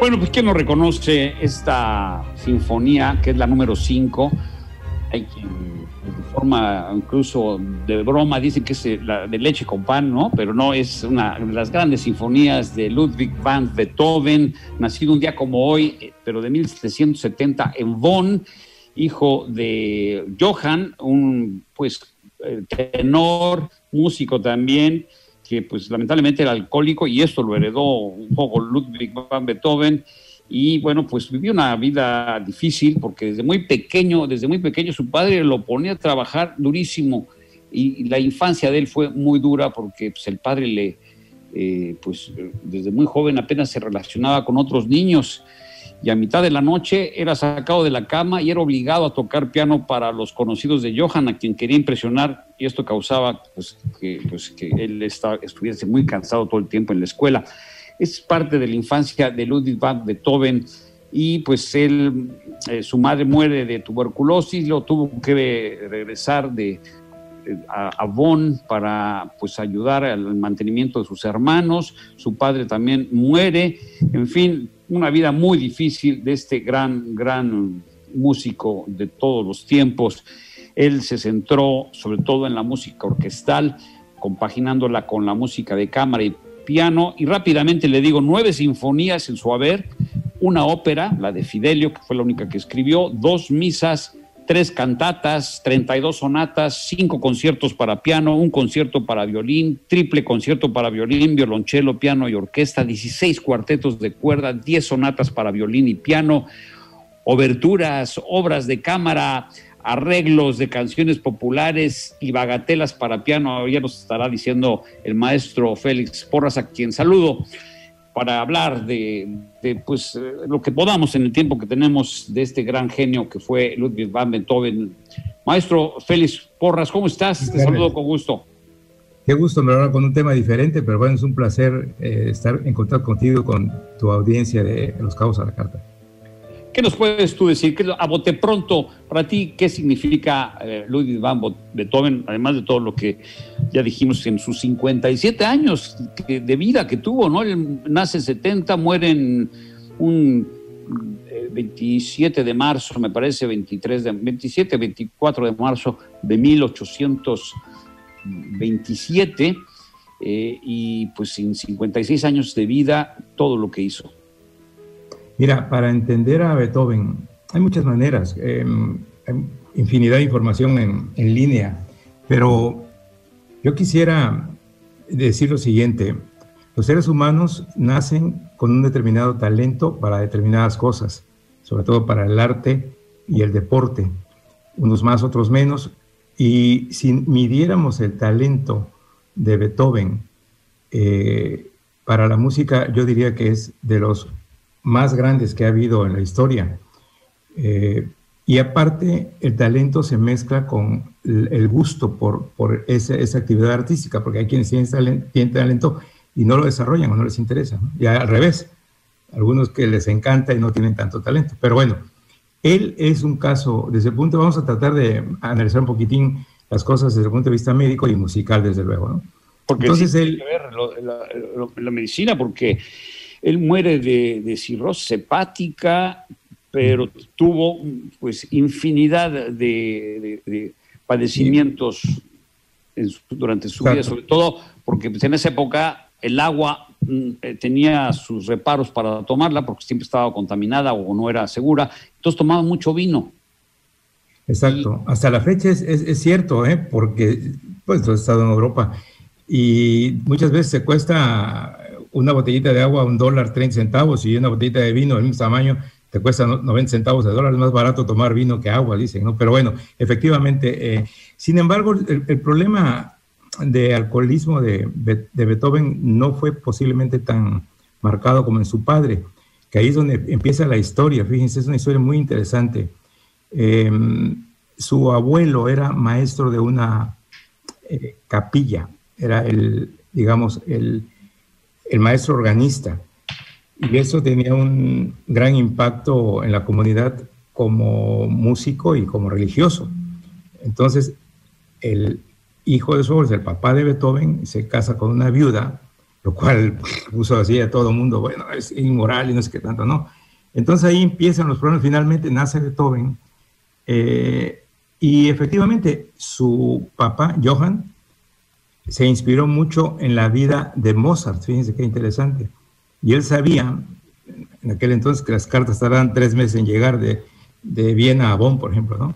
Bueno, pues ¿quién no reconoce esta sinfonía, que es la número 5? Hay quien, de forma incluso de broma, dice que es la de leche con pan, ¿no? Pero no, es una de las grandes sinfonías de Ludwig van Beethoven, nacido un día como hoy, pero de 1770 en Bonn, hijo de Johann, un tenor, músico también, que pues lamentablemente era alcohólico, y esto lo heredó un poco Ludwig van Beethoven. Y bueno, pues vivió una vida difícil porque desde muy pequeño su padre lo ponía a trabajar durísimo, y la infancia de él fue muy dura porque pues el padre desde muy joven apenas se relacionaba con otros niños, y a mitad de la noche era sacado de la cama y era obligado a tocar piano para los conocidos de Johann, a quien quería impresionar, y esto causaba que él estuviese muy cansado todo el tiempo en la escuela. Es parte de la infancia de Ludwig van Beethoven, y pues su madre muere de tuberculosis, lo tuvo que regresar a Bonn para pues ayudar al mantenimiento de sus hermanos. Su padre también muere. En fin, una vida muy difícil de este gran músico de todos los tiempos. Él se centró sobre todo en la música orquestal, compaginándola con la música de cámara y piano, y rápidamente le digo, 9 sinfonías en su haber, una ópera, la de Fidelio, que fue la única que escribió, 2 misas, 3 cantatas, 32 sonatas, 5 conciertos para piano, 1 concierto para violín, triple concierto para violín, violonchelo, piano y orquesta, 16 cuartetos de cuerda, 10 sonatas para violín y piano, oberturas, obras de cámara, arreglos de canciones populares y bagatelas para piano. Ya nos estará diciendo el maestro Félix Porras, a quien saludo, para hablar de lo que podamos en el tiempo que tenemos de este gran genio que fue Ludwig van Beethoven. Maestro Félix Porras, ¿cómo estás? Te saludo con gusto. Qué gusto, me hablar con un tema diferente, pero bueno, es un placer estar en contacto contigo, con tu audiencia de Los Cabos a la Carta. ¿Qué nos puedes tú decir? A bote pronto, para ti, ¿qué significa Ludwig van Beethoven, además de todo lo que ya dijimos en sus 57 años de vida que tuvo, ¿no? Él nace en 70, muere en un 27 de marzo, me parece, 24 de marzo de 1827, y pues en 56 años de vida, todo lo que hizo. Mira, para entender a Beethoven hay muchas maneras, hay infinidad de información en línea, pero yo quisiera decir lo siguiente: los seres humanos nacen con un determinado talento para determinadas cosas, sobre todo para el arte y el deporte, unos más, otros menos, y si midiéramos el talento de Beethoven para la música, yo diría que es de los más grandes que ha habido en la historia. Y aparte, el talento se mezcla con el gusto por esa actividad artística, porque hay quienes tienen talento y no lo desarrollan o no les interesa, ¿no? Y al revés, algunos que les encanta y no tienen tanto talento. Pero bueno, él es un caso, desde el punto, vamos a tratar de analizar un poquitín las cosas desde el punto de vista médico y musical, desde luego, ¿no? Porque entonces sí tiene que ver la medicina, porque él muere de cirrosis hepática, pero tuvo pues infinidad de padecimientos durante su vida, sobre todo porque pues, en esa época el agua tenía sus reparos para tomarla porque siempre estaba contaminada o no era segura, entonces tomaba mucho vino. Exacto, hasta la fecha es cierto, porque pues he estado en Europa y muchas veces se cuesta una botellita de agua $1.30, y una botellita de vino del mismo tamaño te cuesta 90 centavos de dólar. Es más barato tomar vino que agua, dicen, ¿no? Pero bueno, efectivamente, sin embargo, el problema de alcoholismo de Beethoven no fue posiblemente tan marcado como en su padre, que ahí es donde empieza la historia. Fíjense, es una historia muy interesante. Su abuelo era maestro de una capilla, era el maestro organista, y eso tenía un gran impacto en la comunidad como músico y como religioso. Entonces, el hijo de su abuelo, el papá de Beethoven, se casa con una viuda lo cual puso así a todo el mundo, bueno, es inmoral y no sé qué tanto, ¿no? Entonces ahí empiezan los problemas, finalmente nace Beethoven, y efectivamente su papá, Johann, se inspiró mucho en la vida de Mozart, fíjense qué interesante, y él sabía en aquel entonces que las cartas tardaban 3 meses en llegar de Viena a Bonn, por ejemplo, ¿no?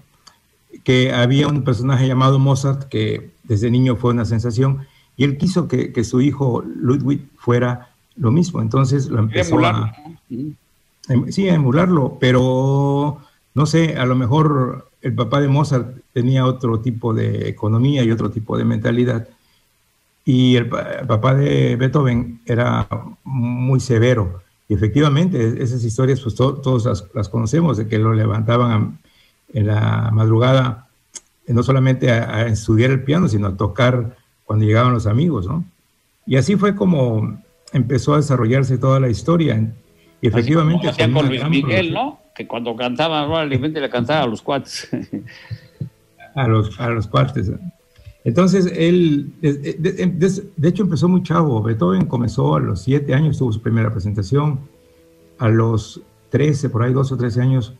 Que había un personaje llamado Mozart que desde niño fue una sensación, y él quiso que su hijo Ludwig fuera lo mismo, entonces lo empezó a emularlo, pero no sé, a lo mejor el papá de Mozart tenía otro tipo de economía y otro tipo de mentalidad, y el papá de Beethoven era muy severo, y efectivamente esas historias pues todos las conocemos, de que lo levantaban en la madrugada, no solamente a estudiar el piano, sino a tocar cuando llegaban los amigos, ¿no? Y así fue como empezó a desarrollarse toda la historia. Y efectivamente... Así como con Luis Miguel, ¿no? Que cuando cantaba, probablemente le cantaba a los cuates. a los cuates. Entonces, él, de hecho, empezó muy chavo. Beethoven comenzó a los 7 años, tuvo su primera presentación. A los 13, por ahí 12 o 13 años,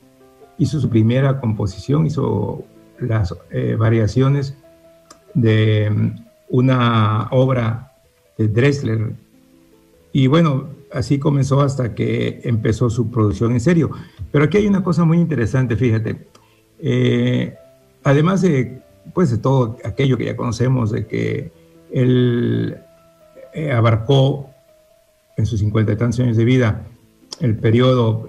hizo su primera composición, hizo las variaciones de una obra de Drexler. Y bueno, así comenzó hasta que empezó su producción en serio. Pero aquí hay una cosa muy interesante, fíjate. Además de, pues, de todo aquello que ya conocemos, de que él abarcó en sus 50 y tantos años de vida el periodo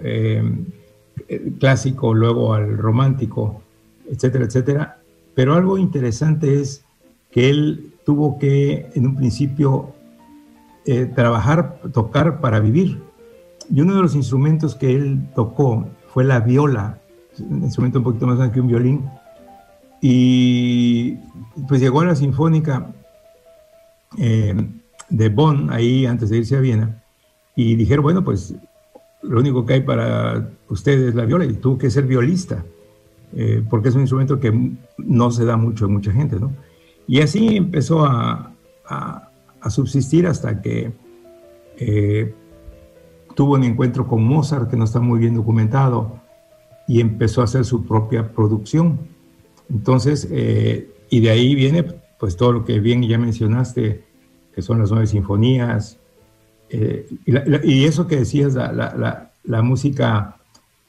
clásico, luego al romántico, etcétera, etcétera. Pero algo interesante es que él tuvo que, en un principio, trabajar, tocar para vivir. Y uno de los instrumentos que él tocó fue la viola, un instrumento un poquito más grande que un violín. Y pues llegó a la Sinfónica de Bonn, ahí antes de irse a Viena, y dijeron, bueno, pues lo único que hay para ustedes es la viola, y tuvo que ser violista, porque es un instrumento que no se da mucho en mucha gente, ¿no? Y así empezó a subsistir hasta que tuvo un encuentro con Mozart, que no está muy bien documentado, y empezó a hacer su propia producción. Entonces, y de ahí viene pues todo lo que bien ya mencionaste, que son las 9 sinfonías, y eso que decías, la música,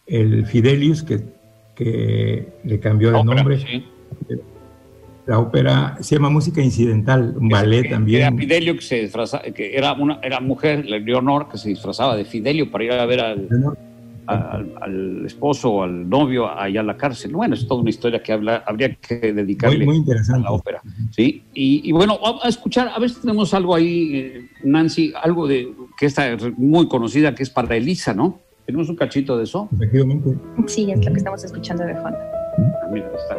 el Fidelius, que le cambió de nombre. Sí. La ópera se llama música incidental, un ballet también. Era Fidelio que era mujer, Leonor, que se disfrazaba de Fidelio para ir a ver al esposo o al novio allá a la cárcel. Bueno, es toda una historia que habría que dedicarle muy interesante a la ópera. ¿Sí? Y bueno, vamos a escuchar, a ver si tenemos algo ahí, Nancy, algo de que está muy conocida, que es para Elisa, ¿no? ¿Tenemos un cachito de eso? Efectivamente. Sí, es lo que estamos escuchando de fondo. Mira, está.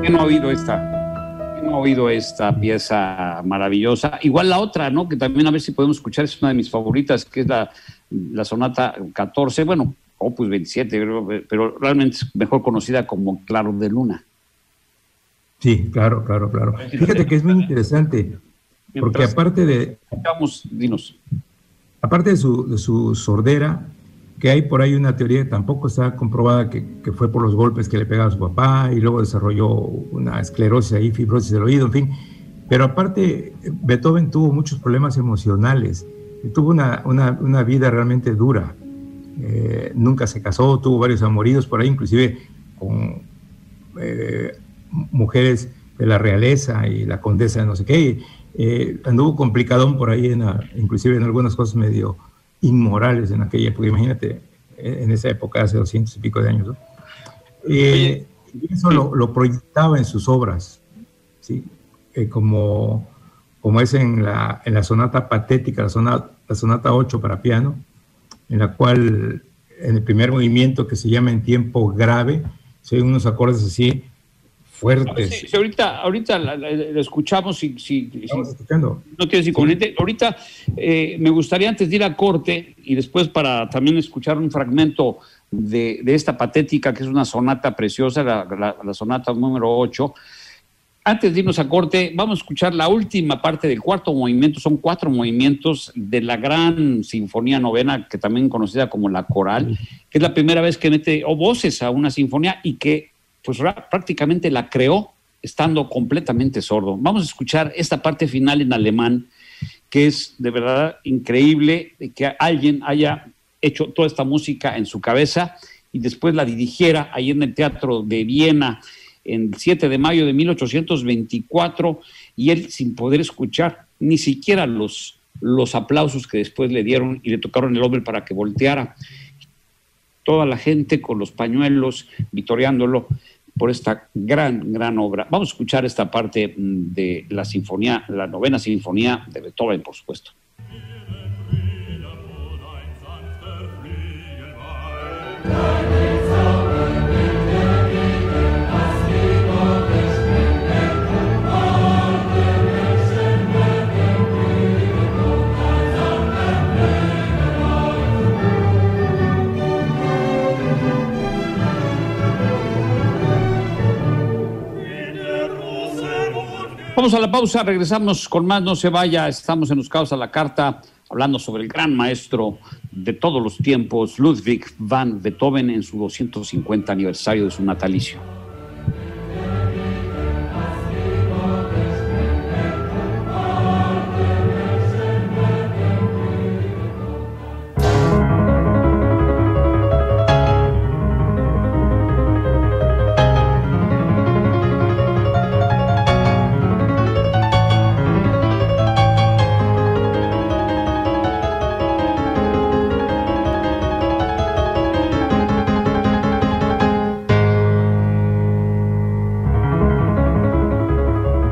¿Quién no ha oído esta pieza maravillosa? Igual la otra, ¿no? Que también a ver si podemos escuchar, es una de mis favoritas, que es la sonata 14, bueno, opus 27, pero realmente es mejor conocida como Claro de Luna. Sí, claro. Fíjate que es muy interesante, porque aparte de... Dinos. Aparte de su sordera, que hay por ahí una teoría que tampoco está comprobada, que fue por los golpes que le pegaba a su papá, y luego desarrolló una esclerosis ahí, fibrosis del oído, en fin. Pero aparte, Beethoven tuvo muchos problemas emocionales, tuvo una vida realmente dura. Nunca se casó, tuvo varios amoríos por ahí, inclusive con mujeres de la realeza y la condesa de no sé qué. Anduvo complicadón por ahí, inclusive en algunas cosas medio inmorales en aquella época, imagínate, en esa época, hace 200 y pico de años, ¿no? Y eso lo proyectaba en sus obras, ¿sí? Como es en la sonata patética, la sonata 8 para piano, en la cual, en el primer movimiento, que se llama En tiempo grave, se oyen unos acordes así fuertes. Si ahorita lo escuchamos, estamos escuchando. No tienes inconveniente. Sí. Ahorita me gustaría, antes de ir a corte y después para también escuchar un fragmento de esta patética, que es una sonata preciosa, la sonata número 8. Antes de irnos a corte, vamos a escuchar la última parte del cuarto movimiento. Son 4 movimientos de la gran Sinfonía Novena, que también conocida como la Coral, que es la primera vez que mete voces a una sinfonía y que pues prácticamente la creó estando completamente sordo. Vamos a escuchar esta parte final en alemán, que es de verdad increíble que alguien haya hecho toda esta música en su cabeza y después la dirigiera ahí en el Teatro de Viena el 7 de mayo de 1824, y él sin poder escuchar ni siquiera los aplausos que después le dieron y le tocaron el hombro para que volteara. Toda la gente con los pañuelos vitoreándolo por esta gran obra. Vamos a escuchar esta parte de la sinfonía, la novena sinfonía de Beethoven, por supuesto. Vamos a la pausa, regresamos con más, no se vaya, estamos en Los Caos a la Carta, hablando sobre el gran maestro de todos los tiempos, Ludwig van Beethoven, en su 250 aniversario de su natalicio.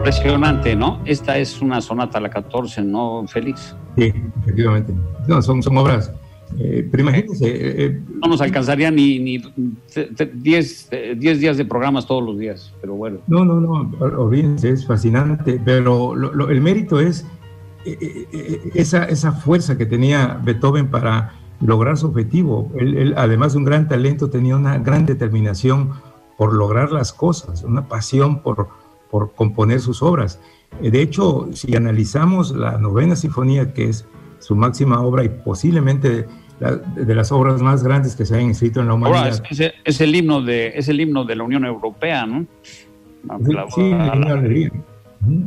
Impresionante, ¿no? Esta es una sonata, la 14, ¿no, Félix? Sí, efectivamente. No, son obras. Pero imagínense. No nos alcanzaría ni 10 días de programas todos los días, pero bueno. No, olvídense, es fascinante. Pero el mérito es esa fuerza que tenía Beethoven para lograr su objetivo. Él, además de un gran talento, tenía una gran determinación por lograr las cosas, una pasión por componer sus obras. De hecho, si analizamos la novena sinfonía, que es su máxima obra y posiblemente de las obras más grandes que se hayan escrito en la humanidad. Ahora, es el himno de la Unión Europea, ¿no?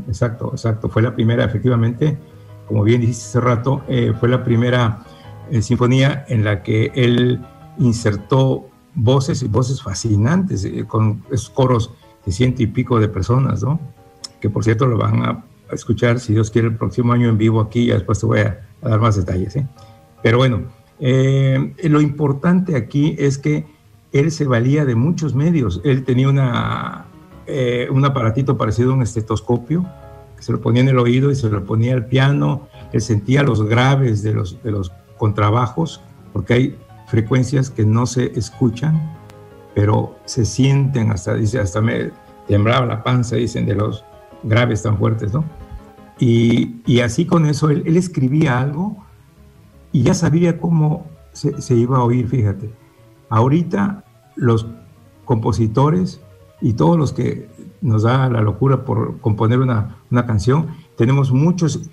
Exacto. Fue la primera, efectivamente, como bien dijiste hace rato, fue la primera sinfonía en la que él insertó voces fascinantes, con esos coros de 100 y pico de personas, ¿no? Que por cierto lo van a escuchar, si Dios quiere, el próximo año en vivo aquí, y después te voy a dar más detalles, ¿eh? Pero bueno, lo importante aquí es que él se valía de muchos medios. Él tenía un aparatito parecido a un estetoscopio, que se lo ponía en el oído y se lo ponía al piano. Él sentía los graves de los contrabajos, porque hay frecuencias que no se escuchan, pero se sienten, hasta me temblaba la panza, dicen, de los graves tan fuertes, ¿no? Y así con eso él escribía algo y ya sabía cómo se iba a oír, fíjate. Ahorita los compositores y todos los que nos da la locura por componer una canción, tenemos muchos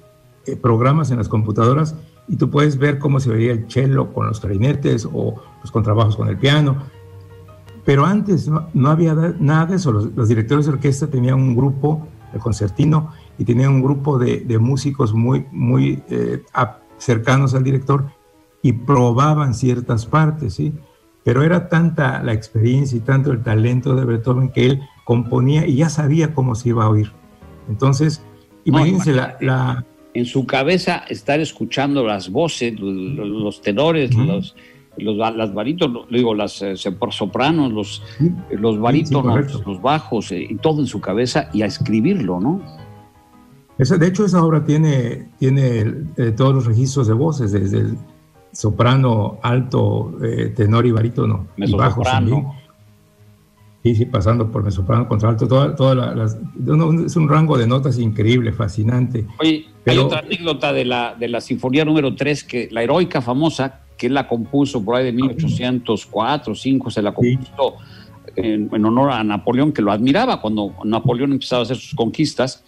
programas en las computadoras y tú puedes ver cómo se veía el cello con los clarinetes o los contrabajos con el piano. Pero antes no había nada de eso. Los directores de orquesta tenían un grupo, el concertino, y tenían un grupo de músicos muy cercanos al director y probaban ciertas partes, ¿sí? Pero era tanta la experiencia y tanto el talento de Beethoven que él componía y ya sabía cómo se iba a oír. Entonces, imagínense en su cabeza estar escuchando las voces, los tenores, las barítonos, digo, las sopranos, los barítonos, los bajos, y todo en su cabeza, y a escribirlo, ¿no? De hecho, esa obra tiene todos los registros de voces, desde el soprano, alto, tenor y barítono, y bajos también. Sí, pasando por mezzosoprano, contralto, es un rango de notas increíble, fascinante. Oye, hay otra anécdota de la sinfonía número 3, la heroica famosa, que él la compuso por ahí de 1804, 5, se la compuso en honor a Napoleón, que lo admiraba cuando Napoleón empezaba a hacer sus conquistas,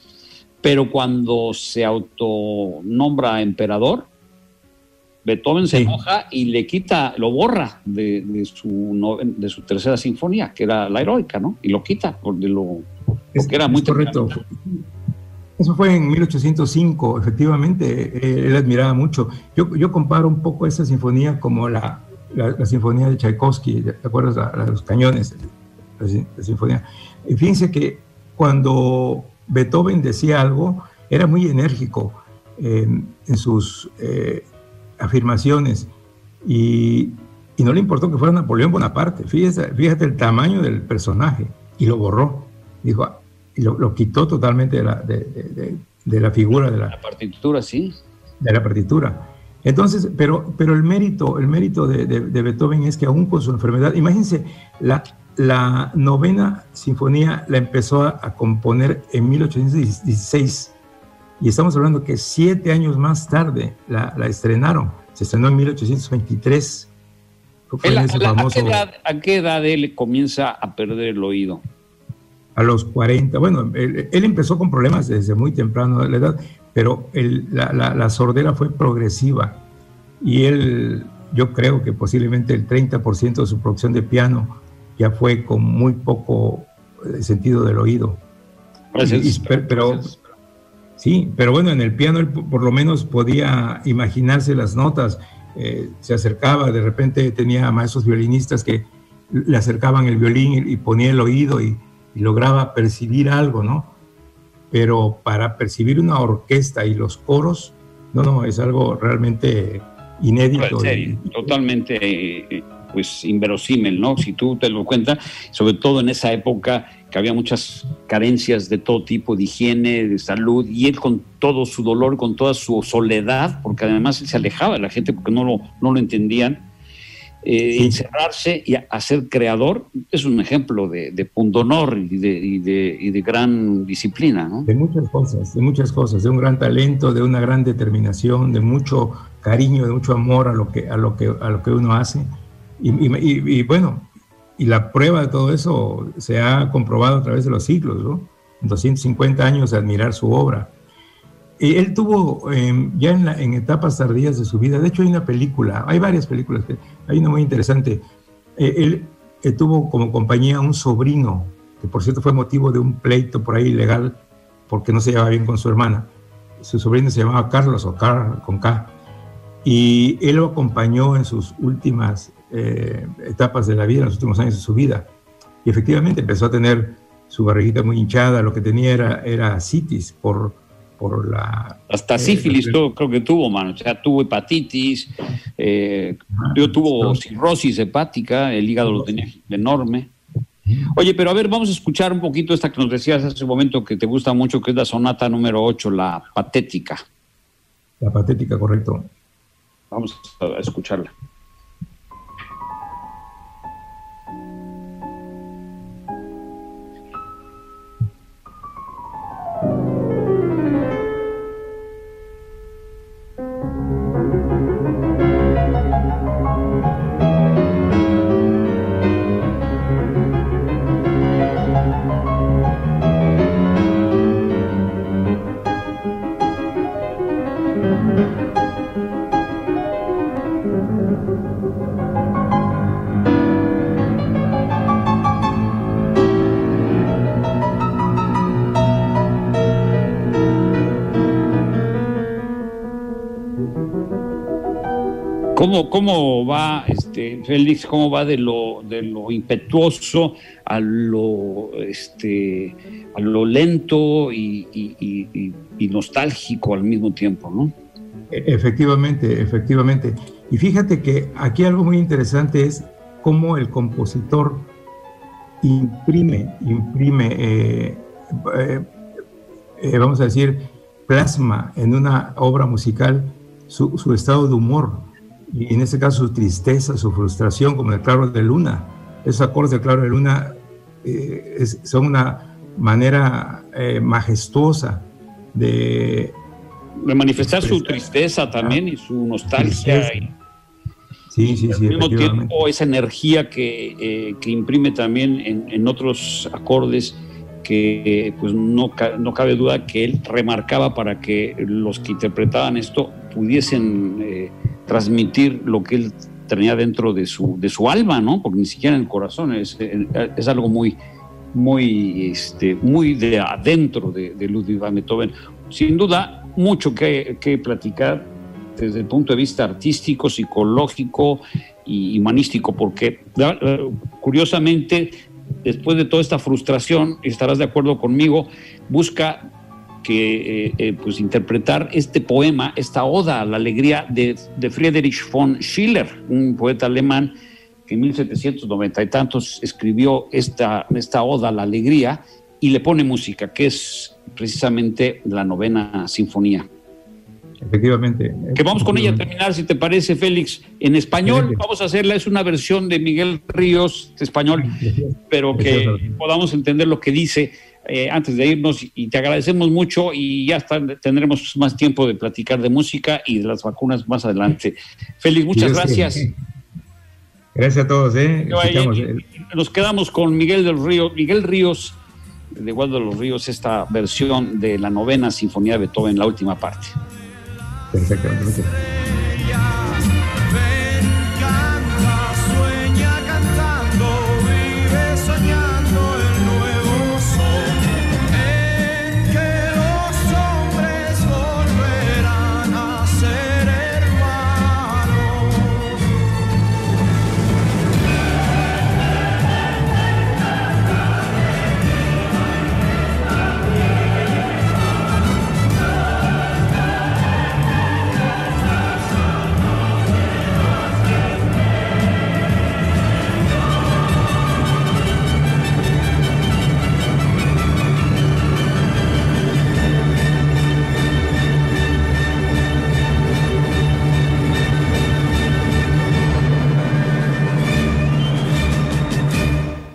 pero cuando se autonombra emperador, Beethoven se enoja y le quita, lo borra de su tercera sinfonía, que era la heroica, ¿no? Y lo quita porque era muy correcto. Eso fue en 1805, efectivamente, él admiraba mucho. Yo comparo un poco esa sinfonía como la sinfonía de Tchaikovsky, ¿te acuerdas? La de los cañones, la sinfonía. Y fíjense que cuando Beethoven decía algo, era muy enérgico en sus afirmaciones y no le importó que fuera Napoleón Bonaparte. Fíjate el tamaño del personaje, y lo borró. Dijo, y lo quitó totalmente de la figura de la partitura, sí. De la partitura. Entonces, pero el mérito de Beethoven es que aún con su enfermedad, imagínense, la novena sinfonía la empezó a componer en 1816, y estamos hablando que 7 años más tarde la estrenaron. Se estrenó en 1823. ¿A qué edad él comienza a perder el oído? A los 40. Bueno, él empezó con problemas desde muy temprano de la edad, pero la sordera fue progresiva, y yo creo que posiblemente el 30% de su producción de piano ya fue con muy poco sentido del oído. Gracias. Pero bueno, en el piano él por lo menos podía imaginarse las notas, se acercaba, de repente tenía maestros violinistas que le acercaban el violín y ponía el oído y lograba percibir algo, ¿no? Pero para percibir una orquesta y los coros, no, es algo realmente inédito. Totalmente pues inverosímil, ¿no? Si tú te lo cuentas, sobre todo en esa época que había muchas carencias de todo tipo, de higiene, de salud, y él con todo su dolor, con toda su soledad, porque además él se alejaba de la gente porque no lo entendían, encerrarse y a ser creador es un ejemplo de pundonor y de gran disciplina, ¿no? De muchas cosas, de un gran talento, de una gran determinación, de mucho cariño, de mucho amor a lo que uno hace, y bueno, y la prueba de todo eso se ha comprobado a través de los siglos, ¿no? 250 años de admirar su obra. Él tuvo ya en etapas tardías de su vida, de hecho hay varias películas, hay una muy interesante. Él tuvo como compañía un sobrino, que por cierto fue motivo de un pleito por ahí ilegal, porque no se llevaba bien con su hermana. Su sobrino se llamaba Carlos, o Carl con K, y él lo acompañó en sus últimas etapas de la vida, en los últimos años de su vida, y efectivamente empezó a tener su barriguita muy hinchada. Lo que tenía era citis por hasta sífilis creo que tuvo, mano. O sea, tuvo hepatitis, tuvo cirrosis hepática, el hígado lo tenía enorme. Oye, pero a ver, vamos a escuchar un poquito esta que nos decías hace un momento, que te gusta mucho, que es la sonata número 8, la Patética. La Patética, correcto. Vamos a escucharla. ¿Cómo va, Félix? ¿Cómo va de lo impetuoso a lo lento y nostálgico al mismo tiempo, ¿no? Efectivamente. Y fíjate que aquí algo muy interesante es cómo el compositor imprime, vamos a decir, plasma en una obra musical su estado de humor. Y en este caso su tristeza, su frustración, como el Claro de Luna. Esos acordes del Claro de Luna son una manera majestuosa de manifestar su tristeza también y su nostalgia. Sí, sí, al sí, mismo tiempo esa energía que imprime también en otros acordes, que pues no cabe duda que él remarcaba para que los que interpretaban esto pudiesen transmitir lo que él tenía dentro de su alma, ¿no? Porque ni siquiera en el corazón, es algo muy de adentro de Ludwig van Beethoven. Sin duda, mucho que platicar desde el punto de vista artístico, psicológico y humanístico, porque curiosamente, después de toda esta frustración, estarás de acuerdo conmigo, busca pues interpretar este poema, esta oda a la alegría de Friedrich von Schiller, un poeta alemán que en 1790 y tantos escribió esta oda a la alegría y le pone música, que es precisamente la 9ª Sinfonía. Efectivamente. Que vamos con ella a terminar, si te parece, Félix. En español vamos a hacerla, es una versión de Miguel Ríos, español, pero que podamos entender lo que dice antes de irnos, y te agradecemos mucho, y ya tendremos más tiempo de platicar de música y de las vacunas más adelante. Félix, muchas gracias. Gracias a todos. Nos quedamos con Miguel Ríos, de Waldo de los Ríos, esta versión de la 9ª Sinfonía de Beethoven, la última parte. Perfectamente.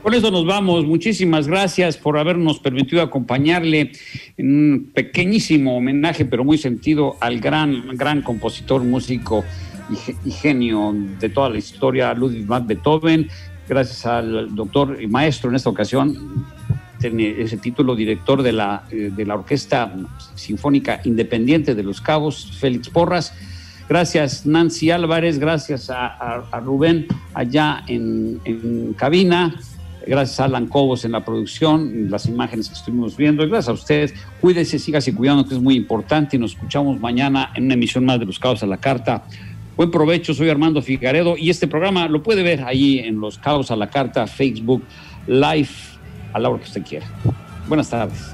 Con eso nos vamos. Muchísimas gracias por habernos permitido acompañarle en un pequeñísimo homenaje, pero muy sentido, al gran compositor, músico y genio de toda la historia, Ludwig van Beethoven. Gracias al doctor y maestro, en esta ocasión tiene ese título, director de la Orquesta Sinfónica Independiente de Los Cabos, Félix Porras. Gracias, Nancy Álvarez. Gracias a Rubén allá en cabina. Gracias a Alan Cobos en la producción, las imágenes que estuvimos viendo. Y gracias a ustedes. Cuídese, sígase cuidando, que es muy importante. Y nos escuchamos mañana en una emisión más de Los Cabos a la Carta. Buen provecho, soy Armando Figaredo. Y este programa lo puede ver ahí en Los Cabos a la Carta, Facebook Live, a la hora que usted quiera. Buenas tardes.